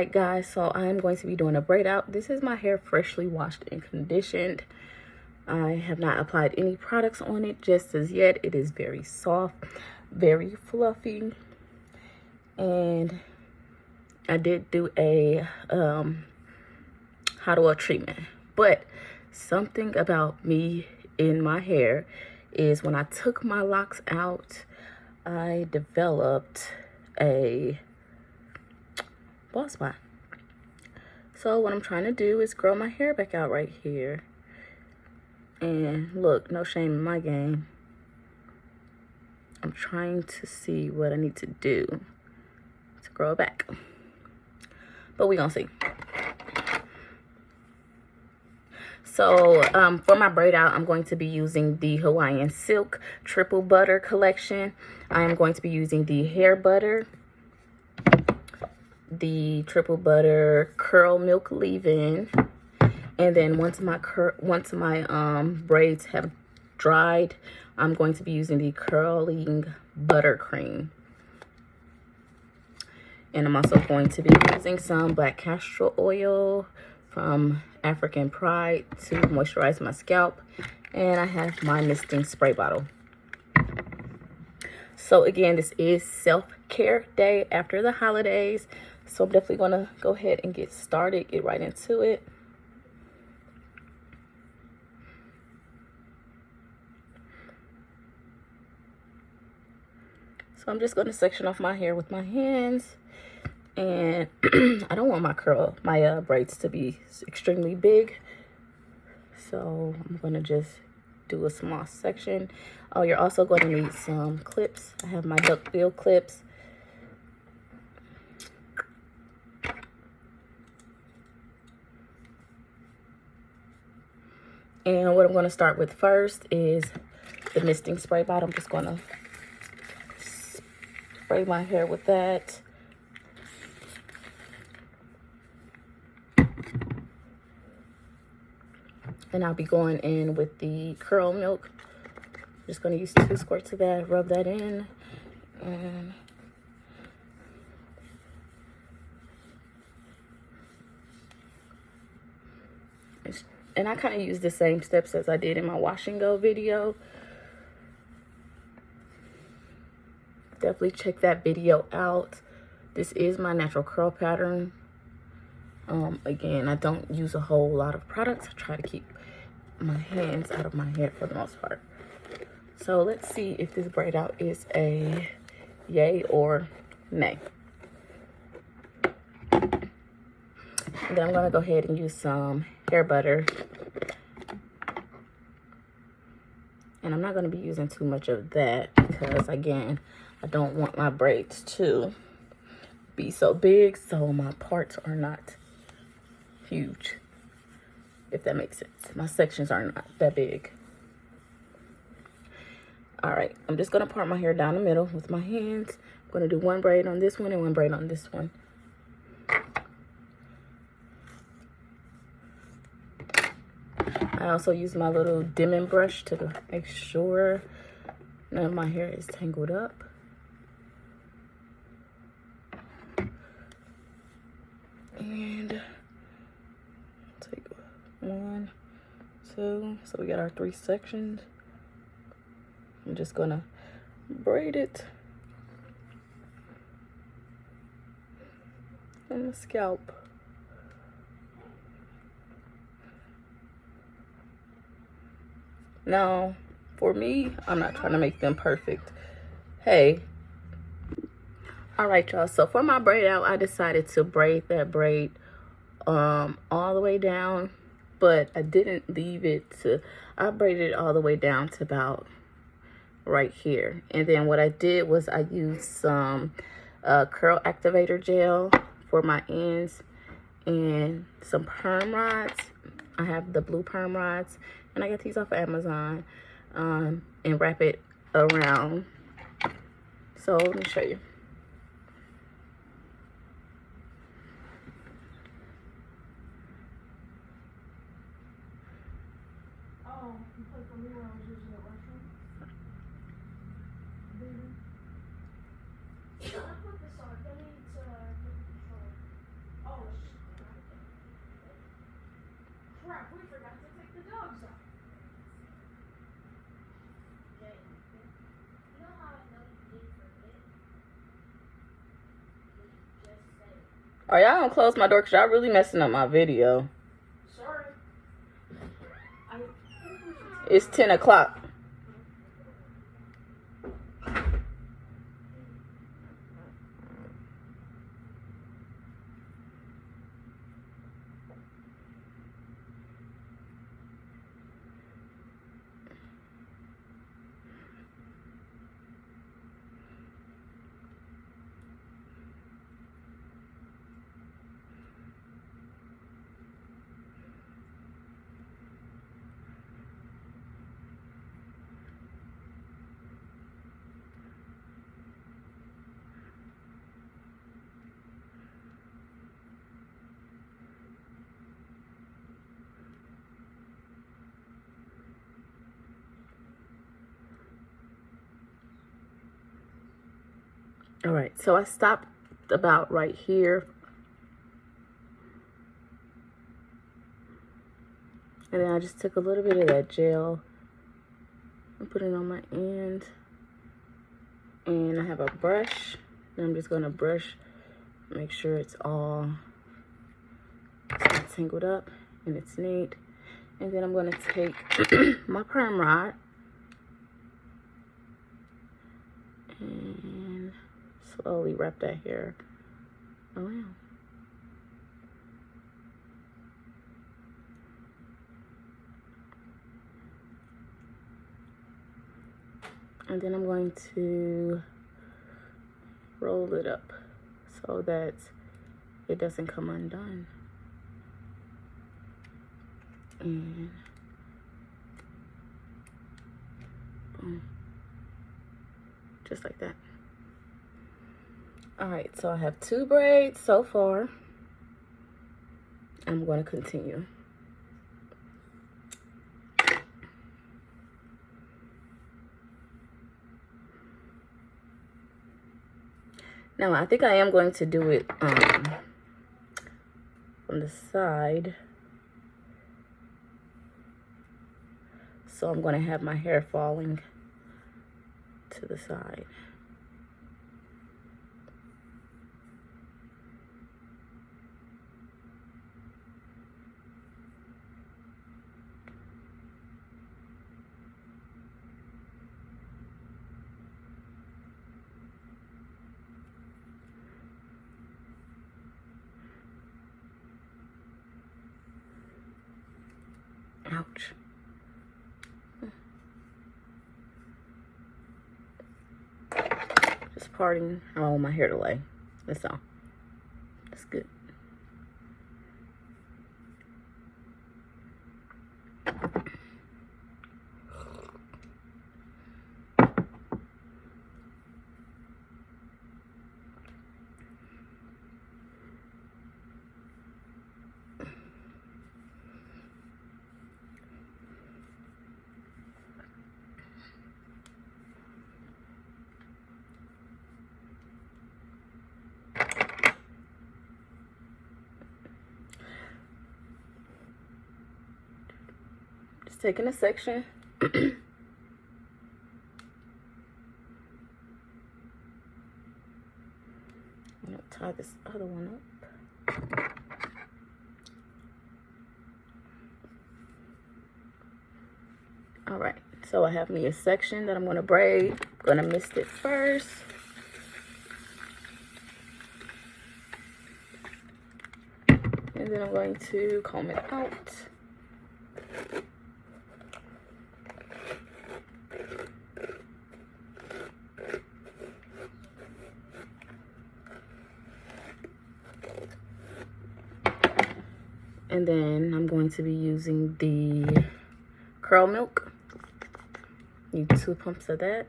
Alright guys, so I am going to be doing a braid out. This is my hair freshly washed and conditioned. I have not applied any products on it just as yet. It is very soft, very fluffy, and I did do a hot oil treatment. But something about me in my hair is when I took my locks out, I developed a bald spot. So what I'm trying to do is grow my hair back out right here. And look, no shame in my game. I'm trying to see what I need to do to grow it back. But we gonna see. So for my braid out, I'm going to be using the Hawaiian Silk Triple Butter collection. I am going to be using the hair butter, the Triple Butter Curl Milk Leave-In, and then once my braids have dried, I'm going to be using the Curling Buttercream. And I'm also going to be using some black castor oil from African Pride to moisturize my scalp. And I have my misting spray bottle. So again, this is self-care day after the holidays. So I'm definitely going to go ahead and get started, get right into it. So I'm just going to section off my hair with my hands. And I don't want my braids to be extremely big. So I'm going to just do a small section. Oh, you're also going to need some clips. I have my duckbill clips. And what I'm going to start with first is the misting spray bottle. I'm just going to spray my hair with that. And I'll be going in with the curl milk. Just going to use 2 squirts of that, rub that in. And I kind of use the same steps as I did in my wash and go video. Definitely check that video out. This is my natural curl pattern. Again, I don't use a whole lot of products. I try to keep my hands out of my hair for the most part. So let's see if this braid out is a yay or nay. And then I'm going to go ahead and use some hair butter. And I'm not going to be using too much of that because, again, I don't want my braids to be so big so my parts are not huge, if that makes sense. My sections are not that big. All right, I'm just going to part my hair down the middle with my hands. I'm going to do 1 braid on this one and 1 braid on this one. I also use my little dimming brush to make sure none of my hair is tangled up. And take 1, 2, so we got our 3 sections. I'm just gonna braid it on the scalp. Now, for me, I'm not trying to make them perfect. Hey. All right, y'all. So for my braid out, I decided to braid that braid all the way down, but I didn't leave it to, I braided it all the way down to about right here. And then what I did was I used some curl activator gel for my ends and some perm rods. I have the blue perm rods, and I got these off of Amazon, and wrap it around. So let me show you. Are y'all gonna close my door? Because y'all really messing up my video. Sorry. It's 10 o'clock. All right, so I stopped about right here. And then I just took a little bit of that gel and put it on my end. And I have a brush. And I'm just gonna brush, make sure it's all tangled up and it's neat. And then I'm gonna take my perm rod and slowly wrap that hair around. And then I'm going to roll it up so that it doesn't come undone. And boom. Just like that. All right, so I have 2 braids so far. I'm going to continue. Now, I think I am going to do it from the side. So I'm going to have my hair falling to the side. Ouch. Just parting. I don't want my hair to lay. That's all. That's good. Just taking a section. I'm gonna tie this other one up. All right, so I have me a section that I'm gonna braid. I'm gonna mist it first. And then I'm going to comb it out. And then I'm going to be using the curl milk. Need 2 pumps of that.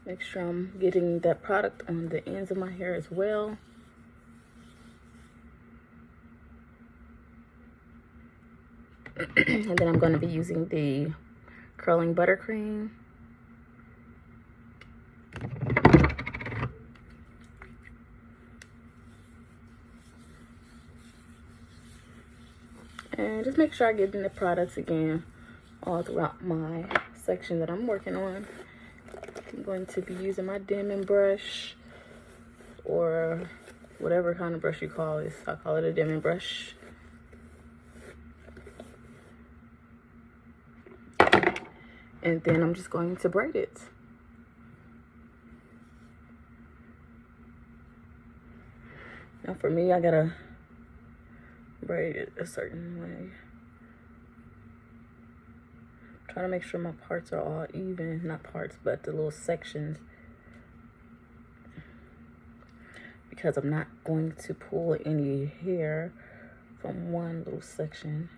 Make sure I'm getting that product on the ends of my hair as well. And then I'm going to be using the curling buttercream. And just make sure I get in the products again all throughout my section that I'm working on. I'm going to be using my dimming brush, or whatever kind of brush you call it. I call it a dimming brush. And then I'm just going to braid it. Now for me, I gotta braid it a certain way. Try to make sure my parts are all even. Not parts, but the little sections. Because I'm not going to pull any hair from one little section.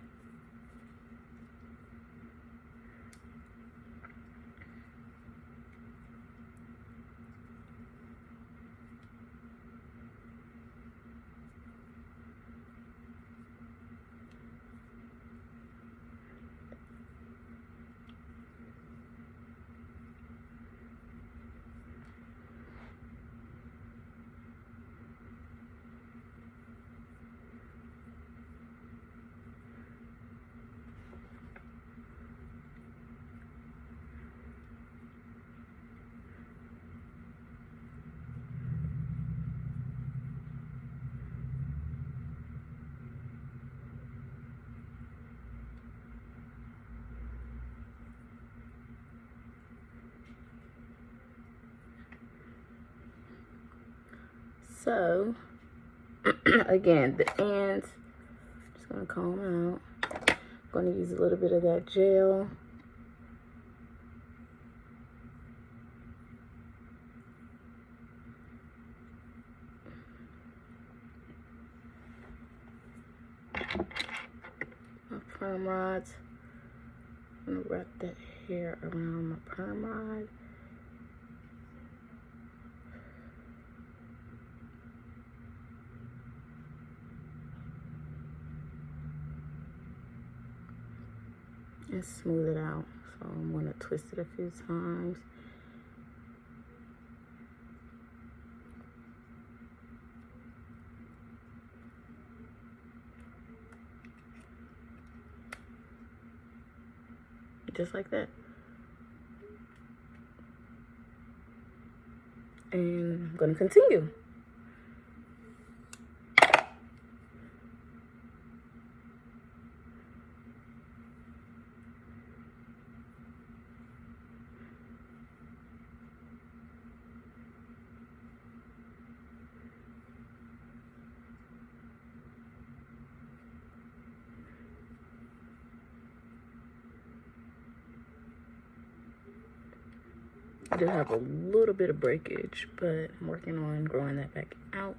So, again, the ends, just gonna comb out. I'm gonna use a little bit of that gel. My perm rods. I'm gonna wrap that hair around my perm rod. And smooth it out. So I'm going to twist it a few times. Just like that. And I'm going to continue. I do have a little bit of breakage, but I'm working on growing that back out.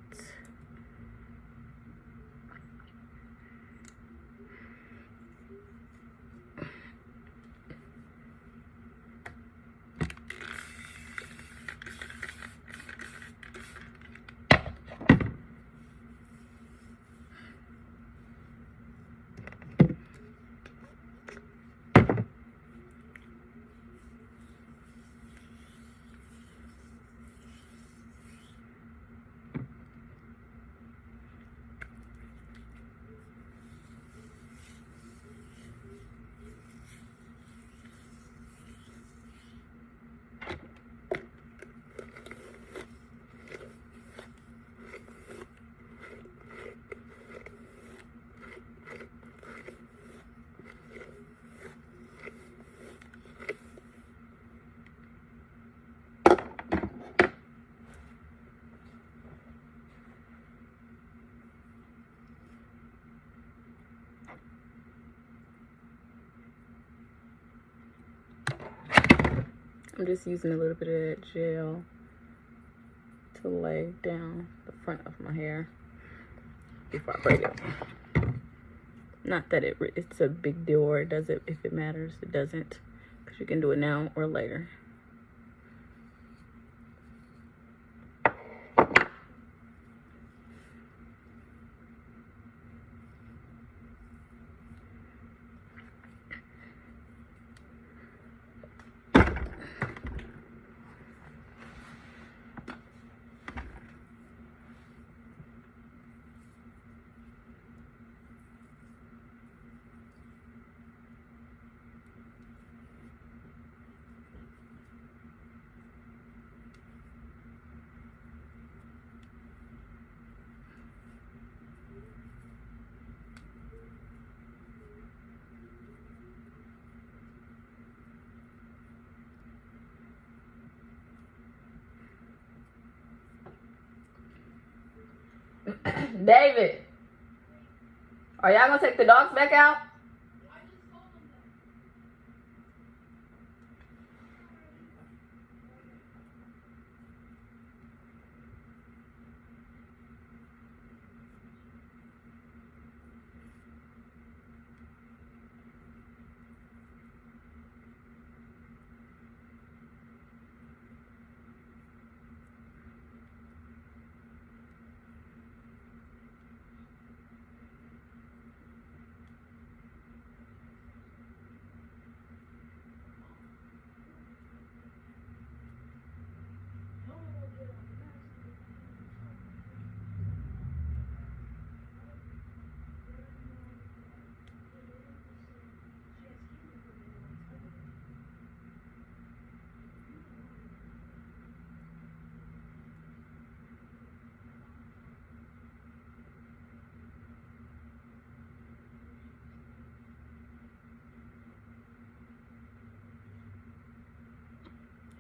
I'm just using a little bit of that gel to lay down the front of my hair before I braid it. Not that it's a big deal or it doesn't, if it matters, it doesn't, because you can do it now or later. David, are y'all gonna take the dogs back out?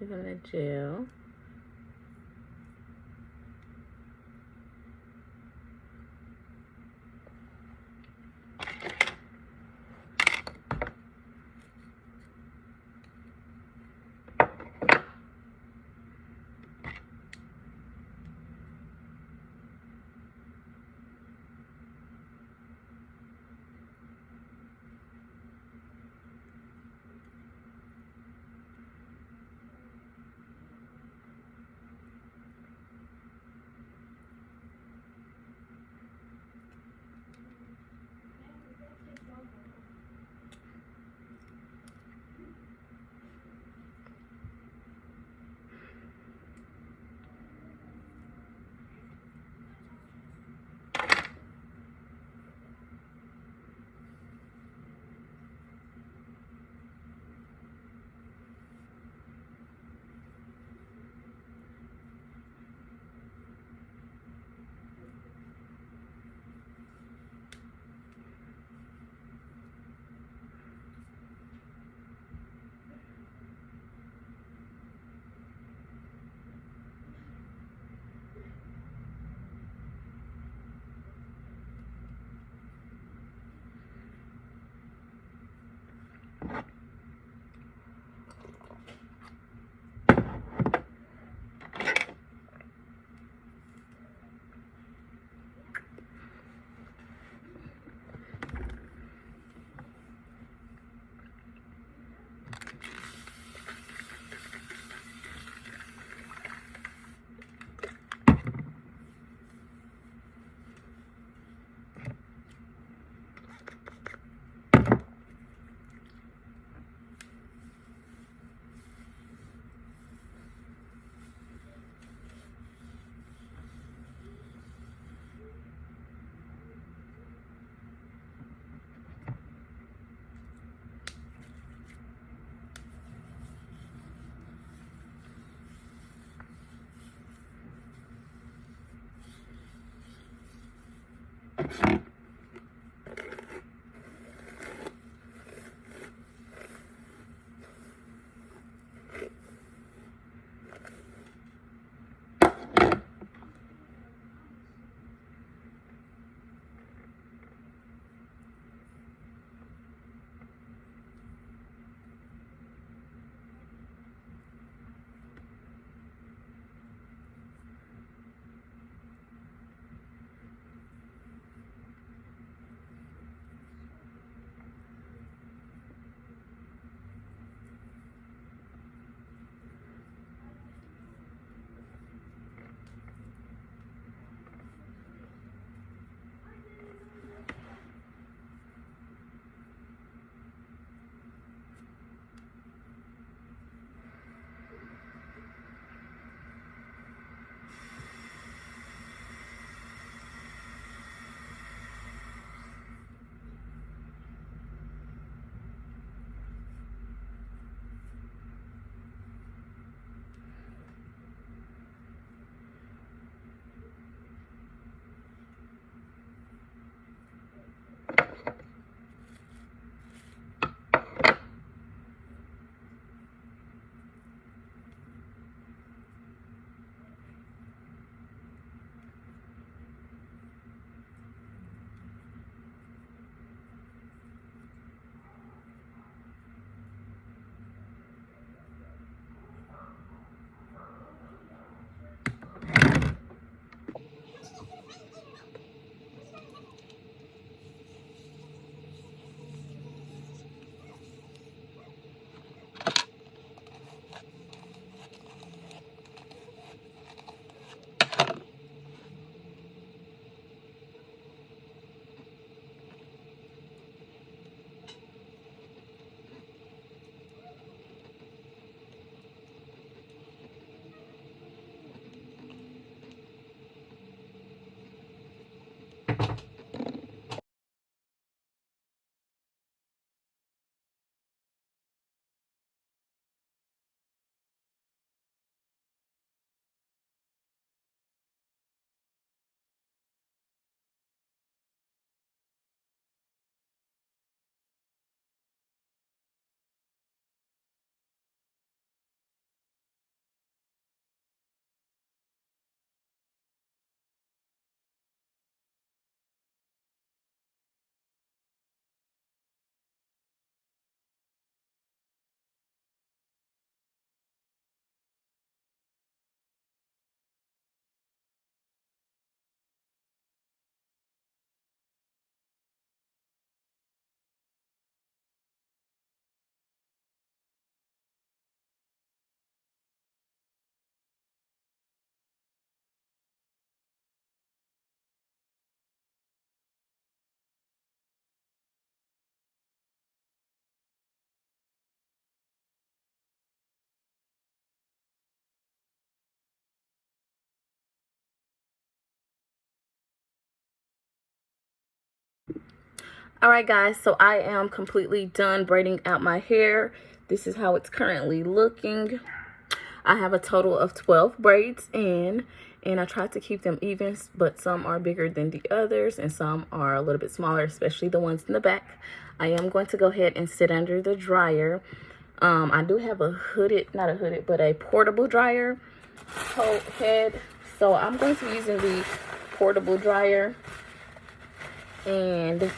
He's in the jail. All right, guys, so I am completely done braiding out my hair. This is how it's currently looking. I have a total of 12 braids in, and I tried to keep them even, but some are bigger than the others and some are a little bit smaller, especially the ones in the back. I am going to go ahead and sit under the dryer. I do have a hooded, not a hooded, but a portable dryer head. So I'm going to be using the portable dryer, and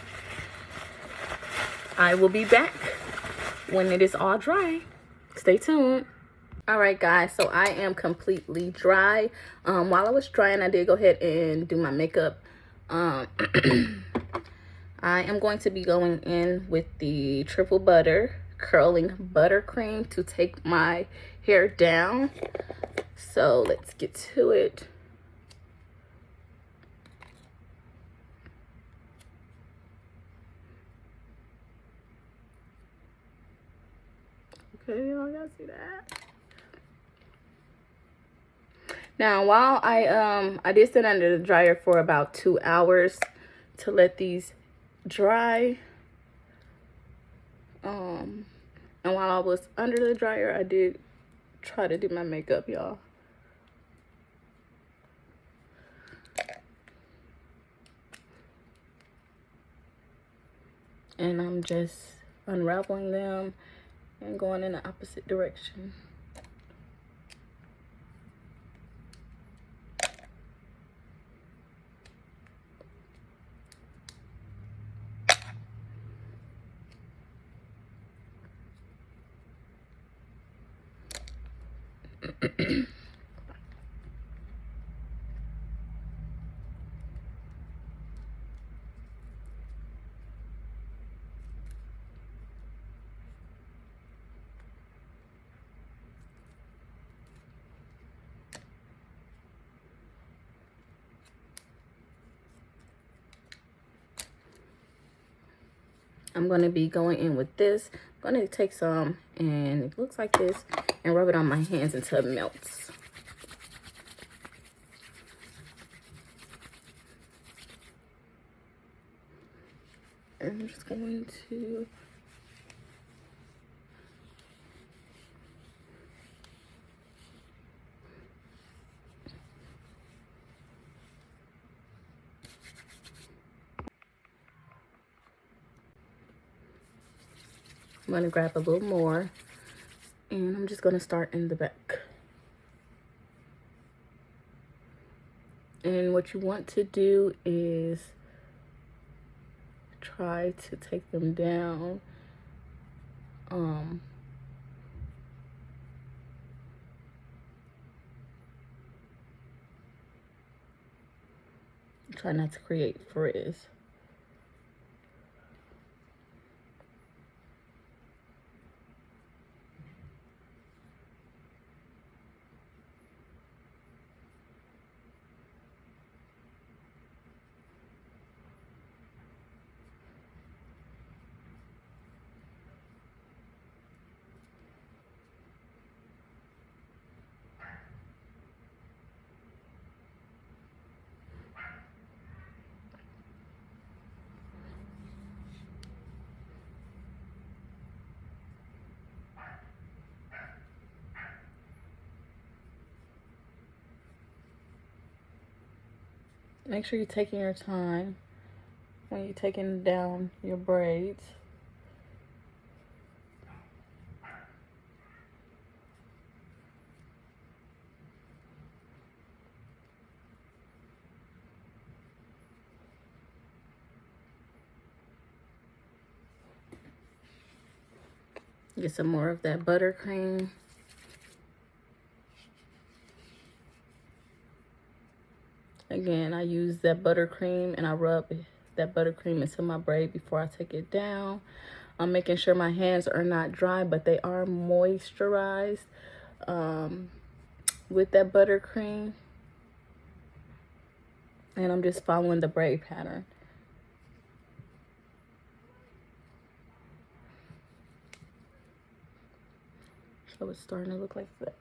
I will be back when it is all dry. Stay tuned. All right, guys, so I am completely dry. While I was drying, I did go ahead and do my makeup. I am going to be going in with the triple butter curling buttercream to take my hair down. So let's get to it. Okay, y'all see that? Now, while I did sit under the dryer for about 2 hours to let these dry. And while I was under the dryer, I did try to do my makeup, y'all. And I'm just unraveling them and going in the opposite direction. I'm going to be going in with this. I'm going to take some, and it looks like this, and rub it on my hands until it melts. And I'm just going to grab a little more, and I'm just going to start in the back. And what you want to do is try to take them down. Try not to create frizz. Make sure you're taking your time when you're taking down your braids. Get some more of that buttercream. Again, I use that buttercream and I rub that buttercream into my braid before I take it down. I'm making sure my hands are not dry, but they are moisturized with that buttercream. And I'm just following the braid pattern. So it's starting to look like that.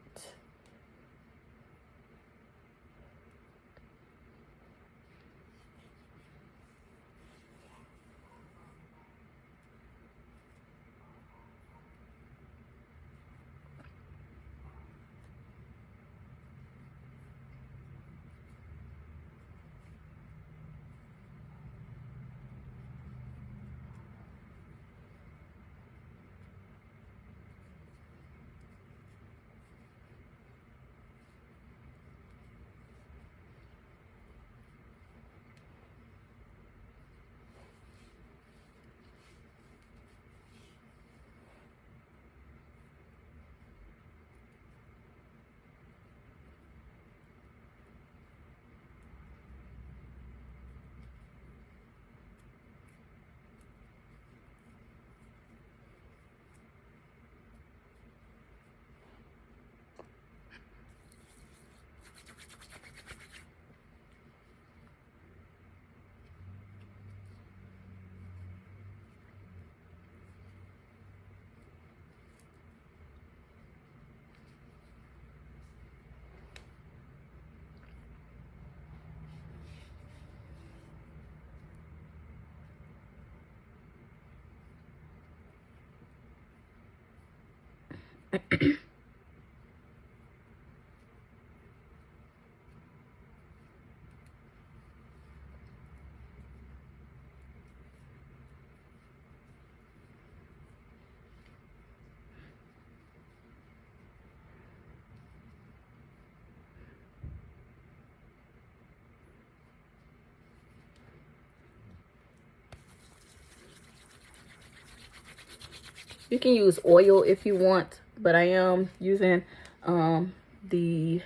You can use oil if you want, but I am using the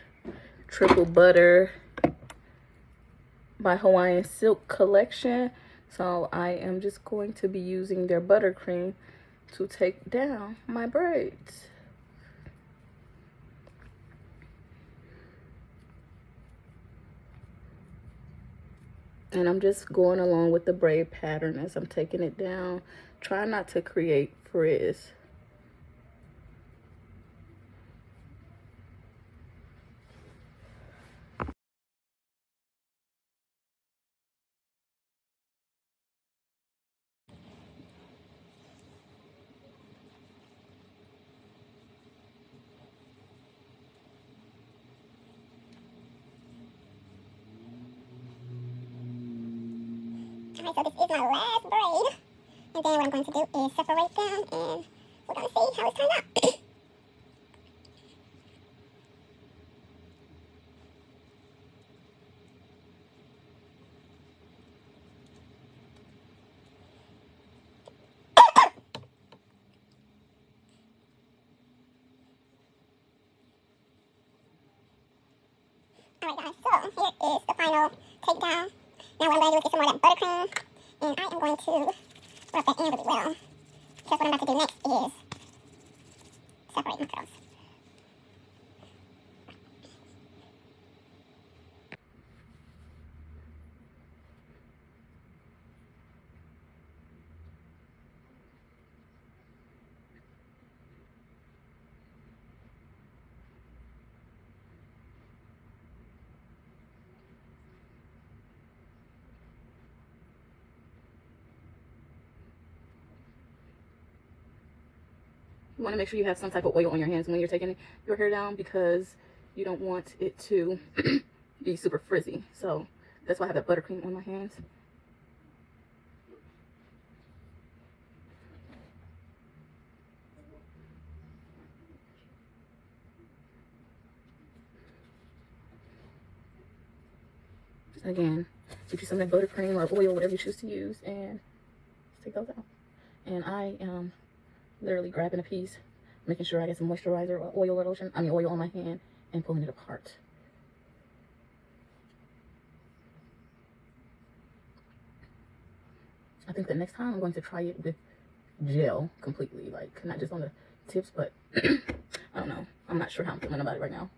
Triple Butter by Hawaiian Silk collection. So I am just going to be using their buttercream to take down my braids. And I'm just going along with the braid pattern as I'm taking it down. Try not to create frizz. Alright, so this is my last braid. And then what I'm going to do is separate them, and we're going to see how it's turned out. Alright guys, so here is the final takedown. Now what I'm going to do is get some more of that buttercream, and I am going to rub that in really well. Because what I'm about to do next is separate my curls. You want to make sure you have some type of oil on your hands when you're taking your hair down, because you don't want it to be super frizzy. So that's why I have that buttercream on my hands. Again, get you some of that buttercream or oil, whatever you choose to use, and take those out. And I am literally grabbing a piece, making sure I get some moisturizer or oil or lotion, oil on my hand, and pulling it apart. I think the next time I'm going to try it with gel completely, like not just on the tips, but I don't know. I'm not sure how I'm feeling about it right now.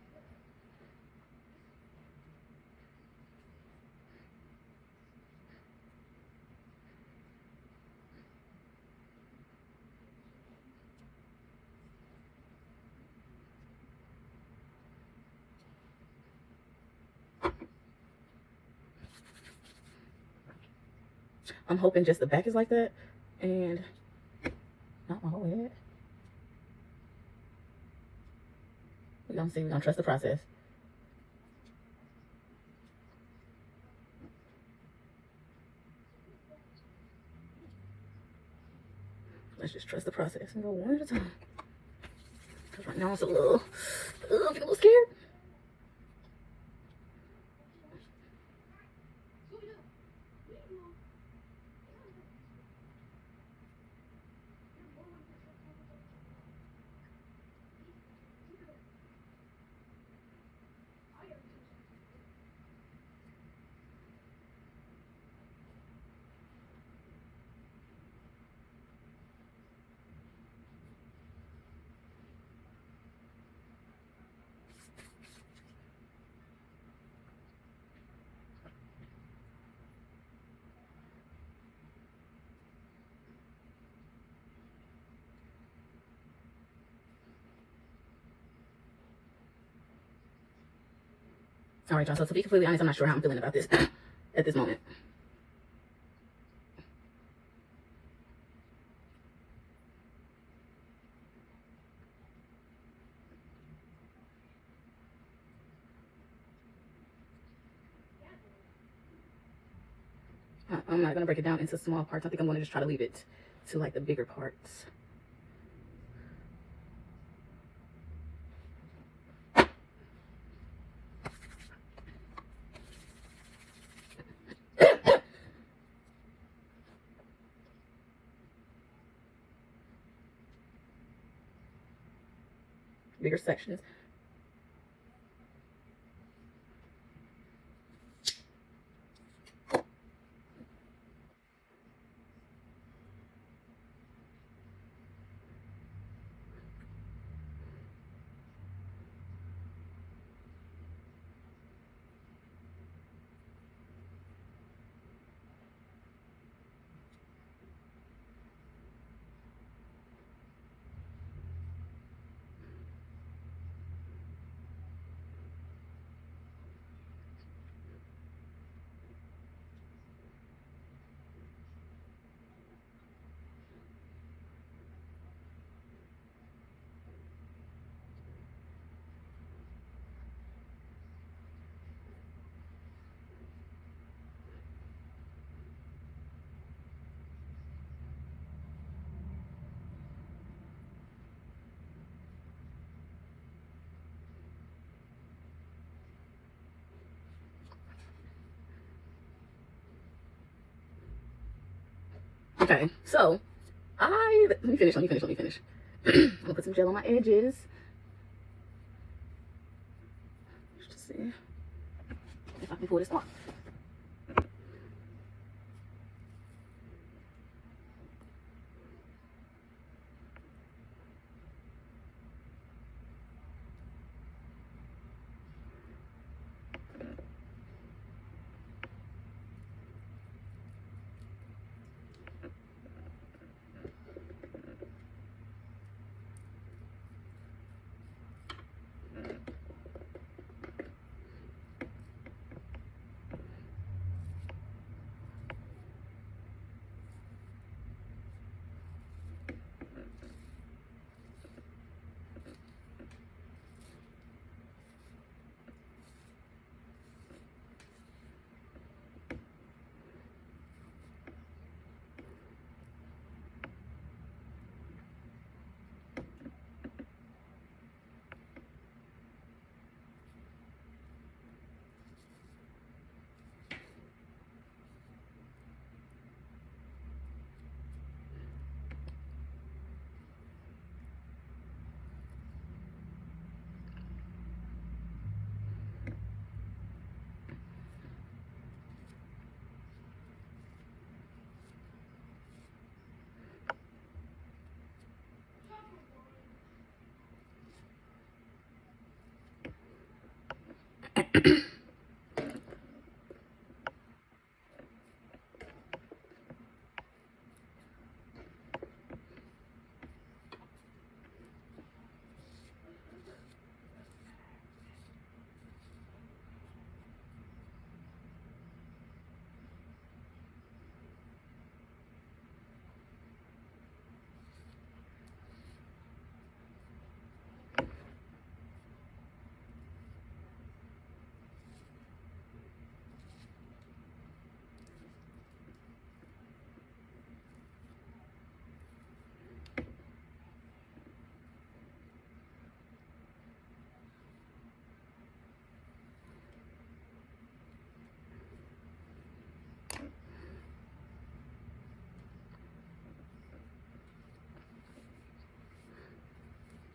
I'm hoping just the back is like that and not my whole head. We're gonna see. We're gonna trust the process. Let's just trust the process and go one at a time. Because right now it's a little, I'm a little scared. All right, y'all. So to be completely honest, I'm not sure how I'm feeling about this at this moment. I'm not gonna break it down into small parts. I think I'm gonna just try to leave it to like the bigger parts. Bigger sections. Okay, so let me finish. I'm gonna put some gel on my edges. Just to see if I can pull this off.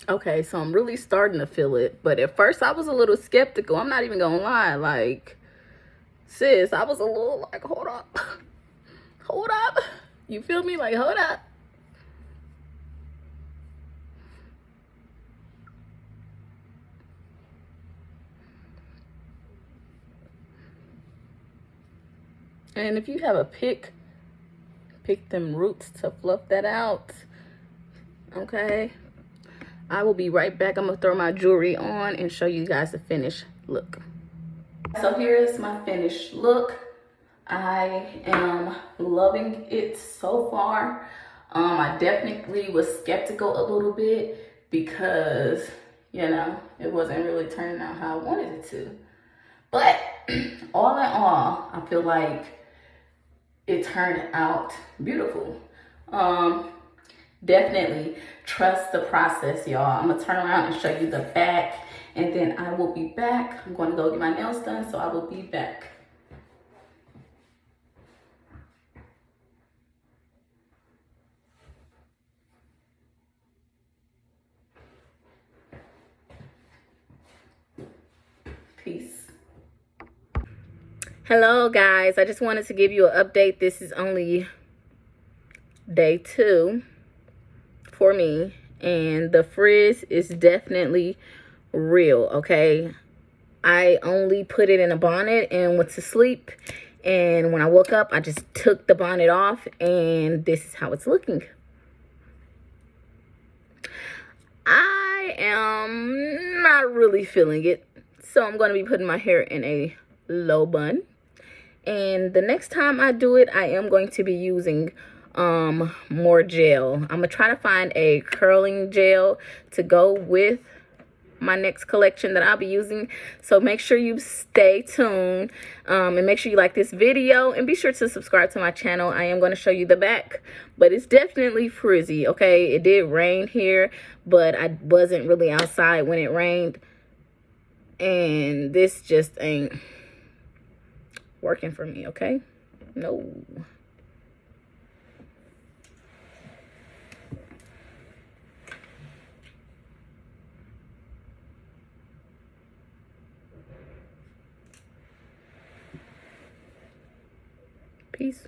Okay, so I'm really starting to feel it. But at first I was a little skeptical. I'm not even gonna lie. Like, sis, I was a little like, hold up. Hold up. You feel me? Like, hold up. And if you have a pick them roots to fluff that out. Okay. I will be right back. I'm gonna throw my jewelry on and show you guys the finished look. So here is my finished look. I am loving it so far. I definitely was skeptical a little bit because, you know, it wasn't really turning out how I wanted it to. But all in all, I feel like it turned out beautiful. Definitely trust the process, y'all. I'm gonna turn around and show you the back, and then I will be back. I'm going to go get my nails done, so I will be back. Peace. Hello guys, I just wanted to give you an update. This is only day 2 for me, and the frizz is definitely real. Okay, I only put it in a bonnet and went to sleep, and when I woke up I just took the bonnet off, and this is how it's looking. I am not really feeling it, so I'm going to be putting my hair in a low bun, and the next time I do it I am going to be using more gel. I'm gonna try to find a curling gel to go with my next collection that I'll be using. So make sure you stay tuned, and make sure you like this video, and be sure to subscribe to my channel. I am going to show you the back, but it's definitely frizzy. Okay, it did rain here, but I wasn't really outside when it rained, and this just ain't working for me. Okay, no. Peace.